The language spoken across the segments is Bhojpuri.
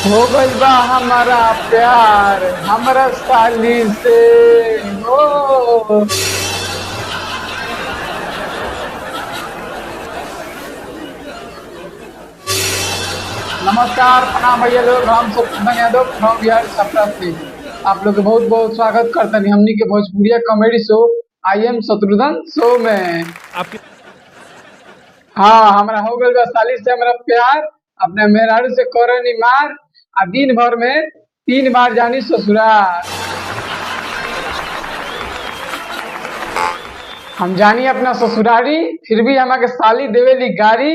हो गइल बा हमारा प्यार हमरा साली से। हो नमस्कार प्रणाम भैया लोग, हम शत्रुघ्न यादव फ्रॉम बिहार छपरा से आप लोग के बहुत बहुत स्वागत करते हैं हमनी के भोजपुरिया comedy show I am Shatrughan show में। आपके हाँ, हमरा हो गइल बा साली से हमरा प्यार, अपने मेहरारू से करनी मार, आ दिन भर में 3 बार जानी ससुराल। हम जानी अपना ससुरारी, फिर भी हमारे साली देवेली गाड़ी,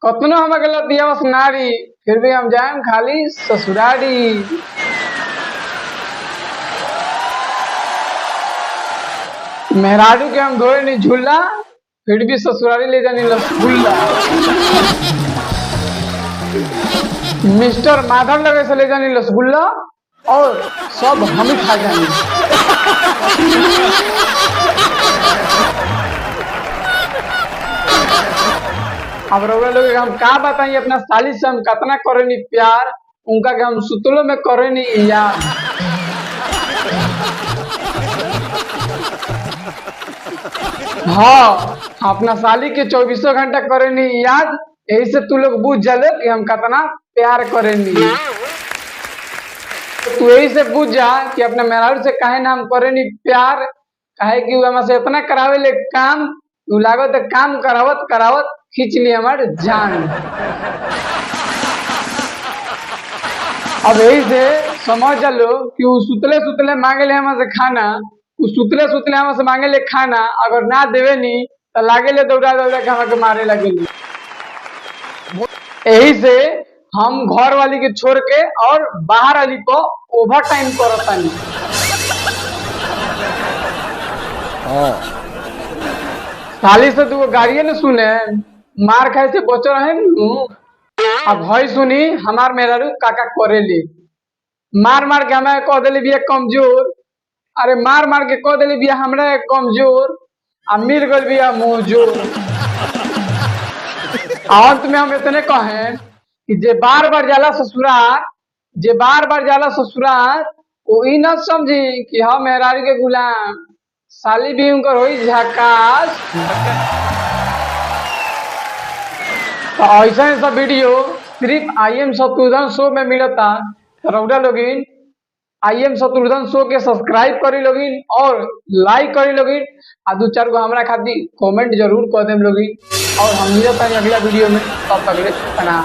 कतनो हमारे लतियावस नारी, फिर भी हम जाएम खाली ससुरारी। मेहरारू के हम धोए नहीं झूला, फिर भी ससुरारी ले जानी रसगुल्ला। मिस्टर माधव लगे से ले जानी रसगुल्ला, और सब हम ही खा जानी। अब रउआ लोग के हम का बताई अपना साली से हम कितना करेनी प्यार, उनका के हम सुतलो में करेनी याद। हाँ, अपना साली के 24 घंटा करेनी याद, यही से तू लोग बुझ जाले कि हम कितना प्यार करेनी। तू यही से बुझ जा कि अपने मेहरारू से काहे ना हम करेनी प्यार, काहे कि वो हमसे इतना करावे ले काम, उ लागत है काम करावत करावत खींच ली हमार जान। अब यही से समझ लो कि वो सुतले सुतले मांगे ले हमसे खाना, वो सुतले सुतले हमसे मांगे ले खाना, अगर ना देवे नी तो लागे ले दौड़ा दौड़ा के हमके मारे लगे। यही से हम घर वाली के छोड़ के और बाहर वाली को ओवर टाइम करतानी। साली से तू गाड़िए न सुने, मार खाए से बचो रहे नु। अब हई सुनी हमार मेहरारू काका करेली, मार मार के हमें कह दिली बिया कमजोर। अरे मार मार के कह दिली बिया हमरा कमजोर, आ मिल गल बिया मुंहजोर। अंत में हम इतने कहें कि जे बार बार जाला ससुराल, जे बार बार जाला ससुराल, वो ई न समझी कि हम मेहरारू के गुलाम, साली भी उनकर होई झकास। तो ऐसा ऐसा वीडियो सिर्फ आई एम शत्रुघ्न शो में मिलता। तो रउरा लोगिन आई एम शत्रुघ्न शो के सब्सक्राइब करी लोगिन और लाइक करी लोगिन, आ 2-4 गो हमरा खातिर कमेंट जरूर कर देम लोगिन। और हम मिलता है अगला वीडियो में, तब तक ले प्रणाम।